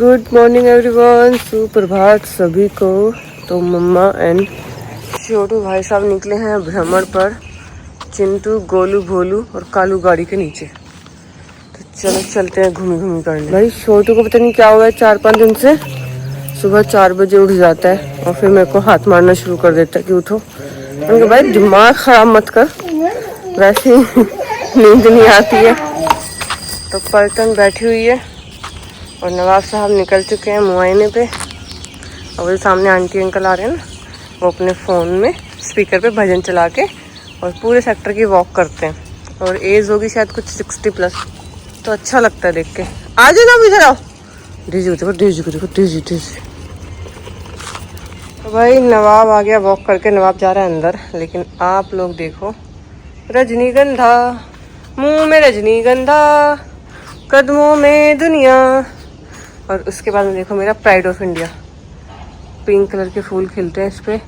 Good morning everyone, सुप्रभात सभी को। तो मम्मा एंड छोटू भाई साहब निकले हैं भ्रमण पर, चिंटू, गोलू, भोलू और कालू गाड़ी के नीचे। तो चलो चलते हैं घूमी घूमी करने। भाई छोटू को पता नहीं क्या हुआ है, 4-5 दिन से सुबह 4 बजे उठ जाता है और फिर मेरे को हाथ मारना शुरू कर देता है कि उठो। उनके भाई दिमाग खराब मत कर, वैसे ही नींद नहीं आती है। तो पलटन बैठी हुई है और नवाब साहब निकल चुके हैं मुआयने पे। और वो सामने आंटी अंकल आ रहे हैं ना, वो अपने फ़ोन में स्पीकर पे भजन चला के और पूरे सेक्टर की वॉक करते हैं। और एज होगी शायद कुछ 60+। तो अच्छा लगता है देख के। आ जाओ ना, इधर आओ। डेजी को देखो, डेजी को देखो, डेजी डेजी। तो भाई नवाब आ गया वॉक करके, नवाब जा रहा है अंदर। लेकिन आप लोग देखो, रजनीगंधा मुँह में, रजनीगंधा कदमों में दुनिया। और उसके बाद में देखो मेरा pride of India, pink colour के फूल खिलते हैं इस पर।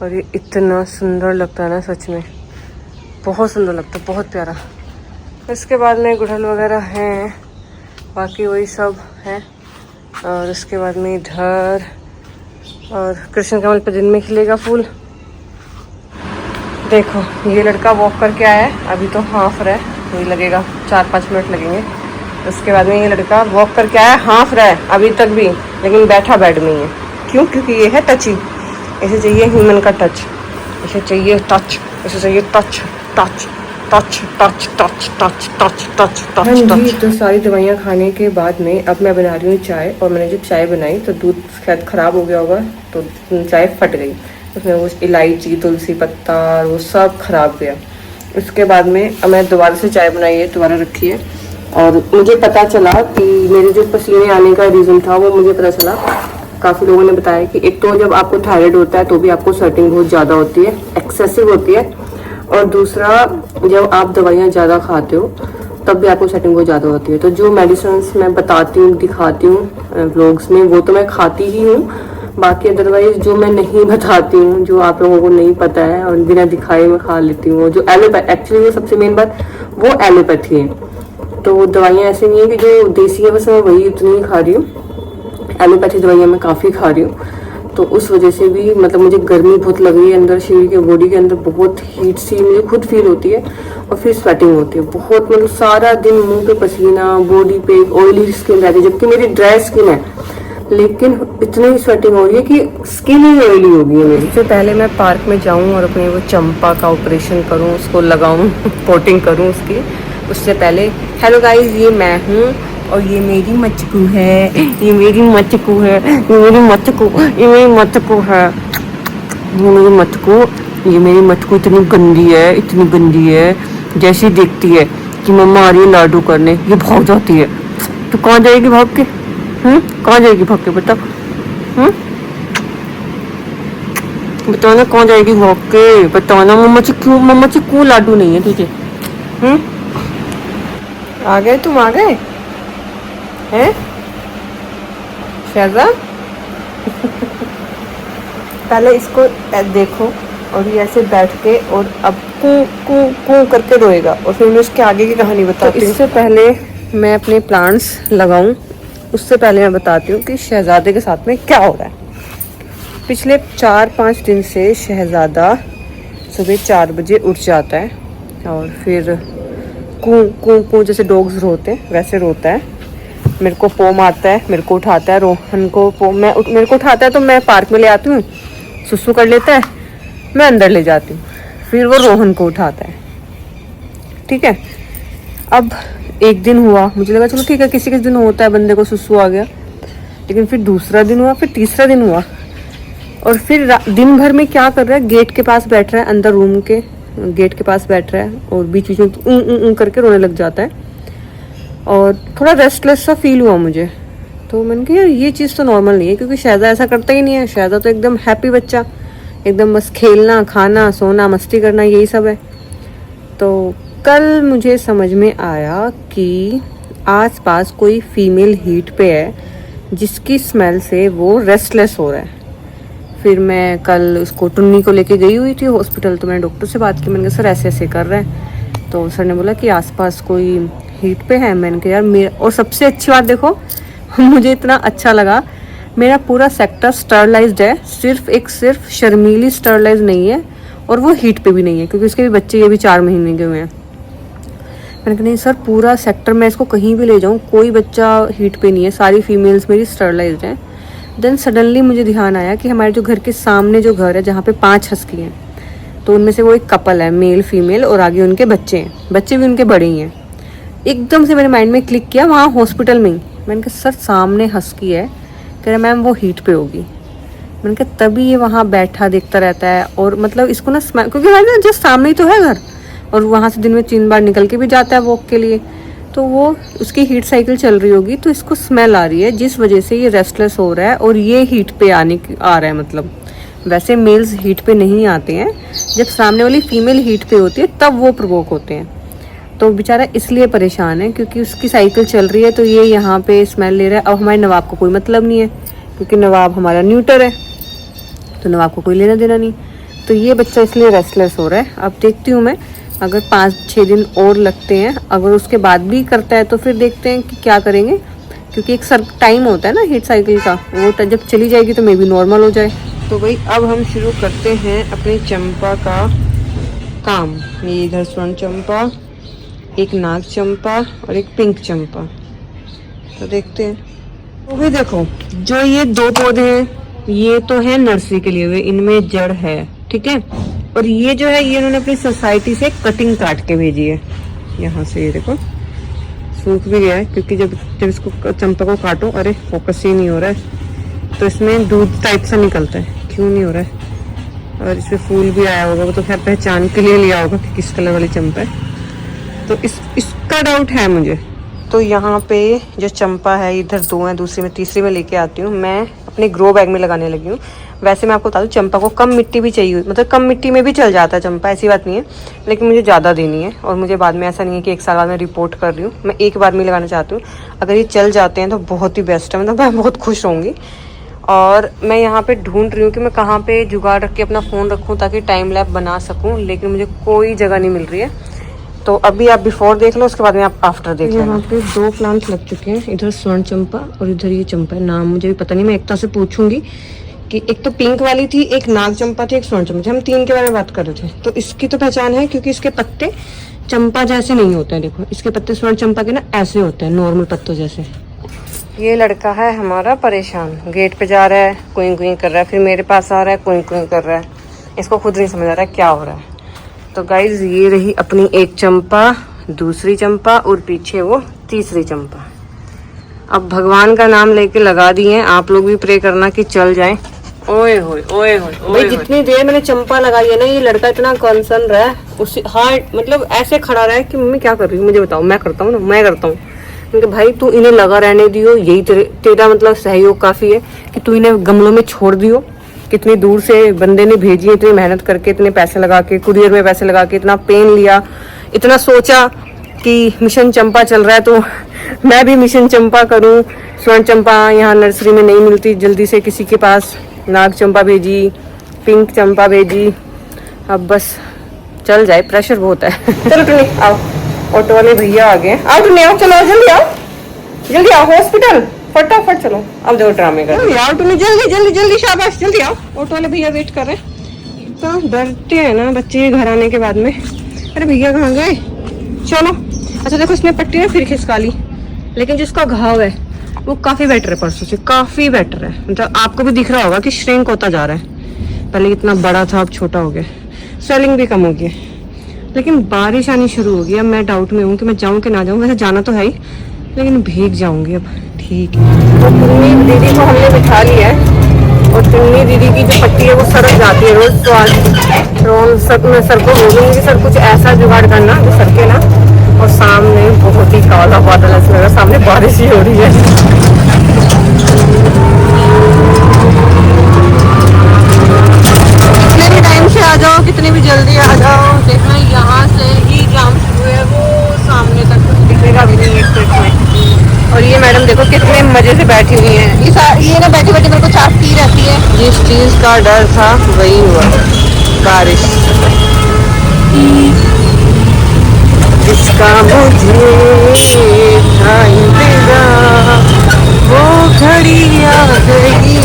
और ये इतना सुंदर लगता है ना, सच में बहुत सुंदर लगता है, बहुत प्यारा। इसके बाद में गुड़हल वगैरह हैं, बाकी वही सब है। और उसके बाद में इधर और कृष्ण कमल पे दिन में खिलेगा फूल। देखो ये लड़का वॉक करके आया है, अभी तो हाफ रहा है, तो ये लगेगा 4-5 मिनट लगेंगे। उसके बाद में ये लड़का वॉक करके आया, हाफ रहा है अभी तक भी, लेकिन बैठा बेड में ही है। क्यों? क्योंकि ये है टची, इसे चाहिए ह्यूमन का टच, इसे चाहिए टच, इसे चाहिए touch touch touch touch touch touch touch touch touch touch. तो सारी दवाइयाँ खाने के बाद में अब मैं बना रही हूँ चाय। और मैंने जब चाय बनाई तो दूध शायद ख़राब हो गया होगा, तो चाय फट गई। उसमें वो इलायची, तुलसी पत्ता, वो सब खराब गया। उसके बाद में अब मैं दोबारा से चाय बनाई है, दोबारा रखी है। और मुझे पता चला कि मेरे जो पसीने आने का रीज़न था वो मुझे पता चला। काफ़ी लोगों ने बताया कि एक तो जब आपको थायराइड होता है तो भी आपको स्वेटिंग बहुत ज़्यादा होती है, एक्सेसिव होती है। और दूसरा, जब आप दवाइयाँ ज़्यादा खाते हो तब भी आपको स्वेटिंग बहुत ज़्यादा होती है। तो जो मेडिसिन मैं बताती हूँ, दिखाती हूँ व्लॉग्स में, वो तो मैं खाती ही हूँ। बाकी अदरवाइज जो मैं नहीं बताती हूँ, जो आप लोगों को नहीं पता है और बिना दिखाए मैं खा लेती हूँ, जो एलोपैथी, एक्चुअली सबसे मेन बात वो एलोपैथी है। तो दवाइयाँ ऐसी नहीं है कि जो देसी है बस मैं वही इतनी ही खा रही हूँ, एलोपैथी दवाइयाँ मैं काफ़ी खा रही हूँ। तो उस वजह से भी मतलब मुझे गर्मी बहुत लग रही है अंदर, शरीर के बॉडी के अंदर बहुत हीट सी मुझे खुद फील होती है। और फिर स्वेटिंग होती है बहुत, मतलब सारा दिन मुंह पे पसीना, बॉडी पे ऑयली स्किन रहती है, जबकि मेरी ड्राई स्किन है लेकिन इतनी स्वेटिंग हो रही है कि स्किन ही ऑयली हो गई है मेरी। इससे पहले मैं पार्क में जाऊँ और अपने वो चंपा का ऑपरेशन करूँ, उसको लगाऊँ, कोटिंग करूँ उसकी, उससे पहले हेलो गाइस, ये मैं हूँ और ये मेरी मचकू है, ये मेरी मचकू है, ये मेरी मचकू, ये मेरी मचकू है, ये मेरी मचकू, ये मेरी मचकू इतनी गंदी है, इतनी गंदी है। जैसी देखती है कि मम्मा आ रही है लाडू करने, ये भाग जाती है। तो कहाँ जाएगी भाग के? कहाँ जाएगी भाग के बता? बताओ ना कहाँ जाएगी भाग के, बताओ ना। मम्मा से क्यों लाडू नहीं है तुझे? आ गए तुम, आ गए हैं शहजा? पहले इसको देखो और ये ऐसे बैठ के और अब कू कू कू करके रोएगा और फिर मैं उसके आगे की कहानी बताती हूँ। इससे पहले मैं अपने प्लांट्स लगाऊं उससे पहले मैं बताती हूँ कि शहजादे के साथ में क्या हो रहा है। पिछले 4-5 दिन से शहजादा सुबह 4 बजे उठ जाता है और फिर कू कू कू जैसे डॉग्स रोते हैं वैसे रोता है। मेरे को पोम आता है, मेरे को उठाता है, रोहन को मेरे को उठाता है तो मैं पार्क में ले आती हूँ, सुसु कर लेता है, मैं अंदर ले जाती हूँ, फिर वो रोहन को उठाता है। ठीक है। अब एक दिन हुआ, मुझे लगा चलो ठीक है, किसी किसी दिन होता है बंदे को सुसु आ गया, लेकिन फिर दूसरा दिन हुआ, फिर तीसरा दिन हुआ। और फिर दिन भर में क्या कर रहा है, गेट के पास बैठ रहा है, अंदर रूम के गेट के पास बैठ रहा है और बीच बीच में करके रोने लग जाता है। और थोड़ा रेस्टलेस सा फील हुआ मुझे, तो मैंने कहा यार ये चीज़ तो नॉर्मल नहीं है, क्योंकि शहजा ऐसा करता ही नहीं है। शहजा तो एकदम हैप्पी बच्चा, एकदम बस खेलना, खाना, सोना, मस्ती करना, यही सब है। तो कल मुझे समझ में आया कि आसपास कोई फीमेल हीट पे है जिसकी स्मेल से वो रेस्टलेस हो रहा है। फिर मैं कल उसको टुन्नी को लेके गई हुई थी हॉस्पिटल, तो मैंने डॉक्टर से बात की, मैंने कहा सर ऐसे ऐसे कर रहा है। तो सर ने बोला कि आसपास कोई हीट पे है। मैंने कहा यार मेरा, और सबसे अच्छी बात देखो, मुझे इतना अच्छा लगा। मेरा पूरा सेक्टर स्टरलाइज्ड है, सिर्फ शर्मीली स्टरलाइज नहीं है, और वो हीट पे भी नहीं है, क्योंकि उसके भी बच्चे ये भी 4 महीने के हुए हैं। मैंने कहा नहीं सर, पूरा सेक्टर मैं इसको कहीं भी ले जाऊँ, कोई बच्चा हीट पे नहीं है, सारी फीमेल्स मेरी स्टरलाइज्ड हैं। देन सडनली मुझे ध्यान आया कि हमारे जो घर के सामने जो घर है, जहाँ पे 5 हस्की हैं, तो उनमें से वो एक कपल है, मेल फीमेल, और आगे उनके बच्चे हैं, बच्चे भी उनके बड़े ही हैं। एकदम से मेरे माइंड में क्लिक किया, वहाँ हॉस्पिटल में ही। मैंने कहा सर सामने हस्की है, कह रहा मैम वो हीट पे होगी। मैंने कहा तभी ये वहाँ बैठा देखता रहता है, और मतलब इसको ना स्मेल, क्योंकि हमारे ना जस्ट सामने ही तो है घर, और वहाँ से दिन में 3 बार निकल के भी जाता है वॉक के लिए, तो वो उसकी हीट साइकिल चल रही होगी, तो इसको स्मेल आ रही है, जिस वजह से ये रेस्टलेस हो रहा है और ये हीट पे आ रहा है। मतलब वैसे मेल्स हीट पे नहीं आते हैं, जब सामने वाली फीमेल हीट पे होती है तब वो प्रवोक होते हैं। तो बेचारा इसलिए परेशान है क्योंकि उसकी साइकिल चल रही है, तो ये यहाँ पे स्मेल ले रहा है। अब हमारे नवाब को कोई मतलब नहीं है, क्योंकि नवाब हमारा न्यूटर है, तो नवाब को कोई लेना देना नहीं। तो ये बच्चा इसलिए रेस्टलेस हो रहा है। अब देखती हूँ मैं, अगर 5-6 दिन और लगते हैं, अगर उसके बाद भी करता है तो फिर देखते हैं कि क्या करेंगे, क्योंकि एक टाइम होता है ना हीट साइकिल का, वो जब चली जाएगी तो मे बी नॉर्मल हो जाए। तो भाई अब हम शुरू करते हैं अपनी चंपा का काम। ये इधर स्वर्ण चंपा, एक नाग चंपा और एक पिंक चंपा, तो देखते हैं। तो भाई देखो, जो ये 2 पौधे हैं, ये तो है नर्सरी के लिए हुए, इनमें जड़ है, ठीक है। और ये जो है, ये इन्होंने अपनी सोसाइटी से कटिंग काट के भेजी है, यहाँ से ये देखो सूख भी गया है, क्योंकि जब इसको चंपा को काटो, अरे फोकस ही नहीं हो रहा है, तो इसमें दूध टाइप सा निकलता है, क्यों नहीं हो रहा है। और इसमें फूल भी आया होगा, वो तो खैर पहचान के लिए लिया होगा कि किस कलर वाली चंपा है, तो इसका डाउट है मुझे। तो यहाँ पे जो चंपा है, इधर 2 हैं, दूसरी में तीसरी में लेके आती हूँ मैं, अपने ग्रो बैग में लगाने लगी हूँ। वैसे मैं आपको बता दूँ, चंपा को कम मिट्टी भी चाहिए, मतलब कम मिट्टी में भी चल जाता है चंपा, ऐसी बात नहीं है, लेकिन मुझे ज़्यादा देनी है, और मुझे बाद में ऐसा नहीं है कि 1 साल बाद मैं रिपोर्ट कर रही हूँ, मैं एक बार में लगाना चाहती हूँ। अगर ये चल जाते हैं तो बहुत ही बेस्ट है, मतलब मैं बहुत खुश होंगी। और मैं यहाँ पे ढूंढ रही हूँ कि मैं कहाँ पे जुगाड़ रख के अपना फ़ोन रखूँ ताकि टाइम लैप बना सकूँ, लेकिन मुझे कोई जगह नहीं मिल रही है। तो अभी आप बिफोर देख लो, उसके बाद में आप आफ्टर देख लेना। यहाँ पे 2 प्लांट लग चुके हैं, इधर स्वर्ण चंपा और इधर ये चंपा है, नाम मुझे भी पता नहीं, मैं एकता से पूछूंगी कि एक तो पिंक वाली थी, एक नाग चंपा थी, एक स्वर्ण चंपा थी, हम 3 के बारे में बात कर रहे थे। तो इसकी तो पहचान है, क्योंकि इसके पत्ते चंपा जैसे नहीं होते हैं, देखो इसके पत्ते स्वर्ण चंपा के ना ऐसे होते हैं, नॉर्मल पत्तों जैसे। ये लड़का है हमारा परेशान, गेट पे जा रहा है, कुई कुई कर रहा है, फिर मेरे पास आ रहा है, कुई कुई कर रहा है, इसको खुद नहीं समझ आ रहा है क्या हो रहा है। तो गाइज ये रही अपनी एक चंपा, दूसरी चंपा, और पीछे वो तीसरी चंपा। अब भगवान का नाम लेके लगा दिए, आप लोग भी प्रे करना कि चल जाए। ओए होए ओए होए भाई, जितनी देर मैंने चंपा लगाई है ना, ये लड़का इतना कंसर्न रहा है, उसी हार्ट मतलब ऐसे खड़ा रहा है कि मम्मी क्या कर रही है मुझे बताओ, मैं करता हूँ ना, मैं करता हूँ। क्योंकि भाई तू इन्हें लगा रहने दियो, यही तेरा मतलब सहयोग काफी है कि तू इन्हें गमलों में छोड़ दियो। कितनी दूर से बंदे ने भेजी, इतनी मेहनत करके, इतने पैसे लगा के, कुरियर में पैसे लगा के, इतना पेन लिया, इतना सोचा कि मिशन चंपा चल रहा है तो मैं भी मिशन चंपा करूं। स्वर्ण चंपा यहाँ नर्सरी में नहीं मिलती जल्दी से किसी के पास, नाग चंपा भेजी, पिंक चंपा भेजी, अब बस चल जाए, प्रेशर बहुत है। चलो टुनी आओ, ऑटो वाले भैया आ गए, आओ टुनी आओ, चलो जल्दी आओ हॉस्पिटल, फटाफट चलो। अब देखो ड्रामे कर यार, तुम्हें जल्दी जल्दी जल्दी, शाबाश जल्दी आओ, ऑटो वाले भैया वेट कर रहे हैं। तो डरते हैं ना बच्चे घर आने के बाद में, अरे भैया कहाँ गए, चलो। अच्छा देखो इसमें पट्टी है फिर खिसका ली, लेकिन जिसका घाव है वो काफी बेटर है, परसों से काफी बेटर है, मतलब आपको भी दिख रहा होगा कि श्रिंक होता जा रहा है, पहले इतना बड़ा था अब छोटा हो गया, स्वेलिंग भी कम हो गई। लेकिन बारिश आनी शुरू हो गई, अब मैं डाउट में हूँ कि मैं जाऊँ कि ना जाऊँ, वैसे जाना तो है ही, लेकिन भीग जाऊंगी अब। ठीक है, तो टुन्नी दीदी को हमने बिठा लिया है, और टुन्नी दीदी की जो पट्टी है वो सड़क जाती है रोज, तो आज सर को बोलूँगी सर कुछ ऐसा जुगाड़ करना जो सड़के ना। और सामने बहुत ही काला बादल ऐसा लग रहा है, सामने बारिश ही हो रही है। कितने भी टाइम से आ जाओ, कितनी भी जल्दी आ जाओ, देखना यहाँ से ही जाम शुरू है, वो सामने तक कुछ दिखेगा भी नहीं एक में। और ये मैडम देखो कितने मजे से बैठी हुई हैं, ये ना बैठी बैठी मेरे को चाटती रहती है। जिस चीज का डर था वही हुआ, बारिश जिसका मुझे था इंतजार, वो घड़ी आ गई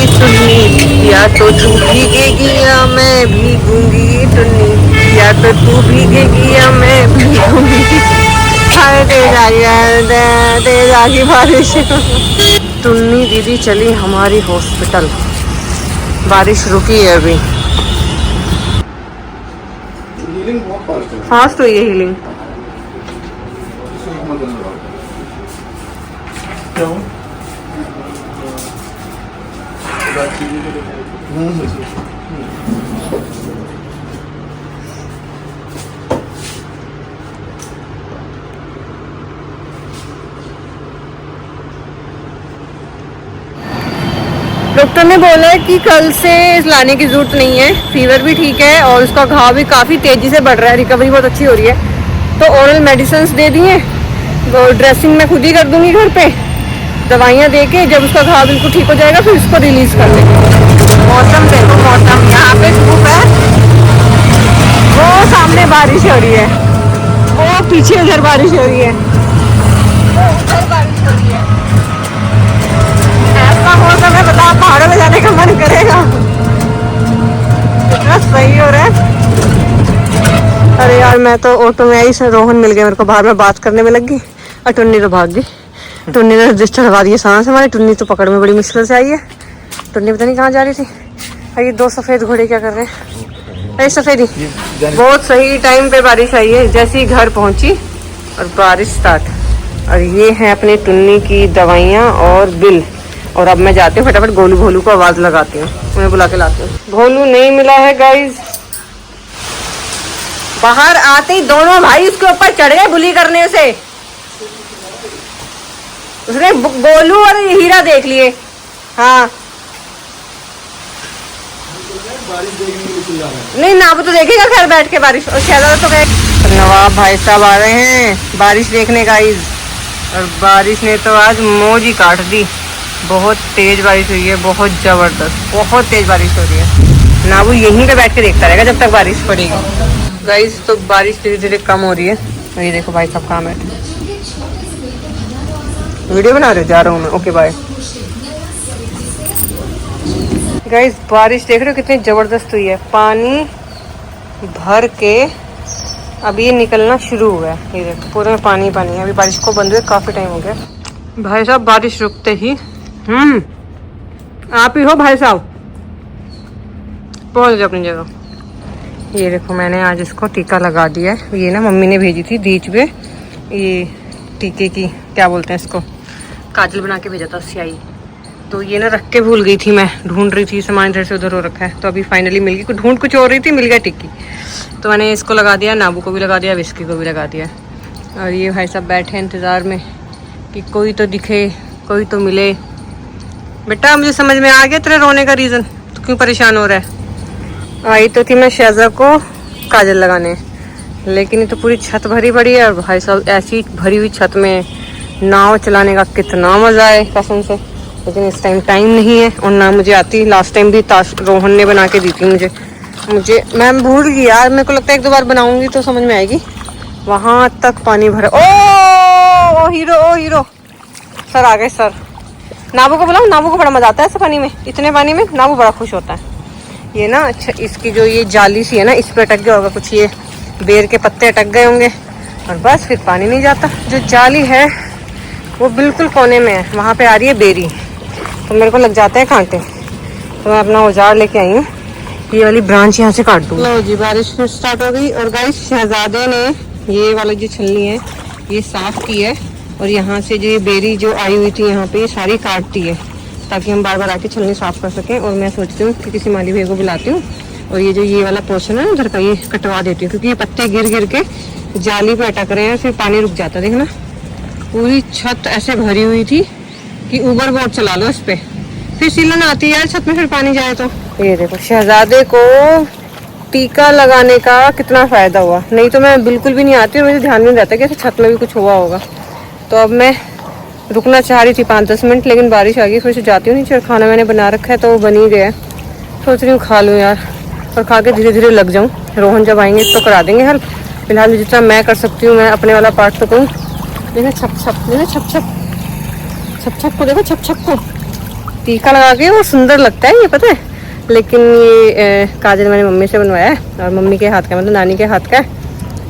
टुन्नी, या तो तू भीगेगी या मैं भीगूंगी टुन्नी, या तो तू भीगेगी या मैं भीगूंगी। हाय तेज आ गई बारिश। टुन्नी दीदी चली हमारी हॉस्पिटल, बारिश रुकी है अभी। फास्ट हुई है हीलिंग। डॉक्टर ने बोला है कि कल से लाने की जरूरत नहीं है, फीवर भी ठीक है और उसका घाव भी काफ़ी तेज़ी से बढ़ रहा है, रिकवरी बहुत अच्छी हो रही है। तो ओरल मेडिसिन दे दी हैं, वो ड्रेसिंग मैं खुद ही कर दूंगी घर पे, दवाइयाँ दे के जब उसका घाव बिल्कुल ठीक हो जाएगा फिर उसको रिलीज कर देंगे। मौसम देखो, मौसम यहाँ पे धूप है, वो सामने बारिश हो रही है, वो पीछे उधर बारिश हो रही है, वो उधर बारिश हो रही है। ऐसा मौसम है, बताओ पहाड़ों में जाने का मन करेगा। इतना सही हो रहा है। अरे यार मैं तो ऑटो में आई, रोहन मिल गया मेरे को बाहर में, बात करने में लग गई और टुन्नी तो भाग गई। टुन्नी ने रजिस्टर लगा दिया सांस हमारी, टुन्नी तो पकड़ में बड़ी मुश्किल से आई है। टुन्नी पता नहीं कहाँ जा रही थी। और ये दो सफ़ेद घोड़े क्या कर रहे हैं? अरे सफ़ेदी, बहुत सही टाइम पे बारिश आई है, जैसे ही घर पहुंची और बारिश स्टार्ट। और ये है अपनी टुन्नी की दवाइयाँ और बिल। और अब मैं जाती हूँ फटाफट गोलू भोलू को आवाज़ लगाती हूँ, उन्हें बुला के लाती हूँ। भोलू नहीं मिला है गाइज, बाहर आते ही दोनों भाई उसके ऊपर चढ़ गए बुली करने से। उसने गोलू और हीरा देख लिए। हाँ नहीं ना, वो तो देखेगा घर बैठ के बारिश। और शहजादा तो गए, नवाब भाई साहब आ रहे हैं बारिश देखने गाइज। और बारिश ने तो आज मौज ही काट दी, बहुत तेज बारिश हुई है, बहुत जबरदस्त, बहुत तेज बारिश हो रही है। ना वो यहीं पे बैठ के देखता रहेगा जब तक बारिश पड़ेगी गाइज। तो बारिश धीरे धीरे कम हो रही है। तो ये देखो भाई सब काम है, वीडियो बना रहे, जा रहा हूँ मैं, ओके बाय गाइज। बारिश देख रहे हो कितनी जबरदस्त हुई है, पानी भर के अब ये निकलना शुरू हुआ है। ये देखो पूरे में पानी पानी है, अभी बारिश को बंद हुए काफी टाइम हो गया। भाई साहब बारिश रुकते ही आप ही हो भाई साहब, पहुंच गए अपनी जगह। ये देखो मैंने आज इसको टीका लगा दिया है। ये ना मम्मी ने भेजी थी बीच में, ये टीके की क्या बोलते हैं इसको, काजल बना के भेजा था स्याही। तो ये ना रख के भूल गई थी, मैं ढूंढ रही थी, सामान इधर से उधर हो रखा है। तो अभी फाइनली मिल गई, ढूंढ कुछ और रही थी, मिल गया टिक्की। तो मैंने इसको लगा दिया, नाबू को भी लगा दिया, विस्की को भी लगा दिया। और ये भाई सब बैठे इंतज़ार में कि कोई तो दिखे, कोई तो मिले। बेटा मुझे समझ में आ गया तेरे रोने का रीज़न, तो क्यों परेशान हो रहा है। आई तो थी मैं शहज़ा को काजल लगाने, लेकिन ये तो पूरी छत भरी पड़ी है। और भाई साहब ऐसी भरी हुई छत में नाव चलाने का कितना मज़ा है कसम से, लेकिन इस टाइम टाइम नहीं है और ना मुझे आती। लास्ट टाइम भी ताश रोहन ने बना के दी थी मुझे मैं भूल गई यार, मेरे को लगता है एक दो बार बनाऊंगी तो समझ में आएगी। वहाँ तक पानी भरा। ओ हीरो, ओ हीरो, सर आ गए सर। नाबू को बुलाओ, नाबू को बड़ा मजा आता है ऐसे पानी में, इतने पानी में नाबू बड़ा खुश होता है। ये ना अच्छा इसकी जो ये जाली सी है ना, इस पर अटक गया होगा कुछ, ये बेर के पत्ते अटक गए होंगे और बस फिर पानी नहीं जाता। जो जाली है वो बिल्कुल कोने में है, वहाँ पे आ रही है बेरी, तो मेरे को लग जाते हैं कांटे। तो मैं अपना औजार लेके आई हूँ, ये वाली ब्रांच यहाँ से काट दूँ। लो जी बारिश फिर स्टार्ट हो गई। और गाइस शहजादे ने ये वाला जो छलनी है ये साफ की है, और यहाँ से जो ये बेरी जो आई हुई थी यहाँ पे ये सारी काट दी है, ताकि हम बार बार आके छलनी साफ कर सकें। और मैं सोचती हूँ कि किसी माली भैया को बुलाती हूँ और ये जो ये वाला पोर्शन है ना उधर का, ये कटवा देती हूँ, क्योंकि ये पत्ते गिर गिर के जाली पे अटक रहे हैं, फिर पानी रुक जाता है। देखना पूरी छत ऐसे भरी हुई थी कि ऊबर बोर्ड चला लो इस पे, फिर सीलन आती है यार छत में, फिर पानी जाए तो। ये देखो शहजादे को टीका लगाने का कितना फ़ायदा हुआ, नहीं तो मैं बिल्कुल भी नहीं आती और मुझे ध्यान नहीं रहता कि ऐसे छत में भी कुछ हुआ होगा। तो अब मैं रुकना चाह रही थी 5-10 मिनट, लेकिन बारिश आ गई, फिर से जाती हूँ नीचे। और खाना मैंने बना रखा है तो वो बन ही गया है, सोच रही हूँ खा लूँ यार, और खा के धीरे धीरे लग जाऊँ। रोहन जब आएंगे तो करा देंगे हेल्प, फिलहाल जितना मैं कर सकती हूँ मैं अपने वाला पार्ट तो करूँ। देखना छप छप, देखना छप छप छप छप को देखो, छप छप को टीका लगा के वो सुंदर लगता है ये, पता है। लेकिन ये काजल मैंने मम्मी से बनवाया है, और मम्मी के हाथ का मतलब नानी के हाथ का है,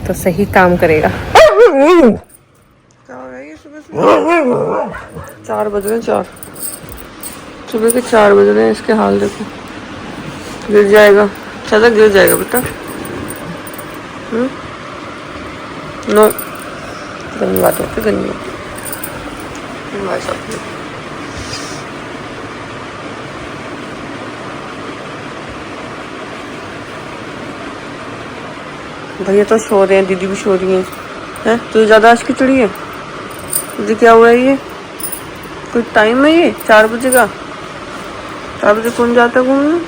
तो सही काम करेगा। क्या हो रहा है ये सुबह से? 4 बज रहे हैं, 4 सुबह के 4 बज रहे हैं। इसके हाल देखो, गिर जाएगा, ज़्यादा गिर जाएगा बेटा। नो, गंदी बात होती है, गंदी भाई साहब। भैया तो सो रहे हैं, दीदी भी सो रही हैं। हैं तो ज़्यादा आज की चढ़ी है दीदी, क्या हुआ है ये? कोई टाइम है ये 4 बजे का? 4 बजे कौन जाता है घूमने?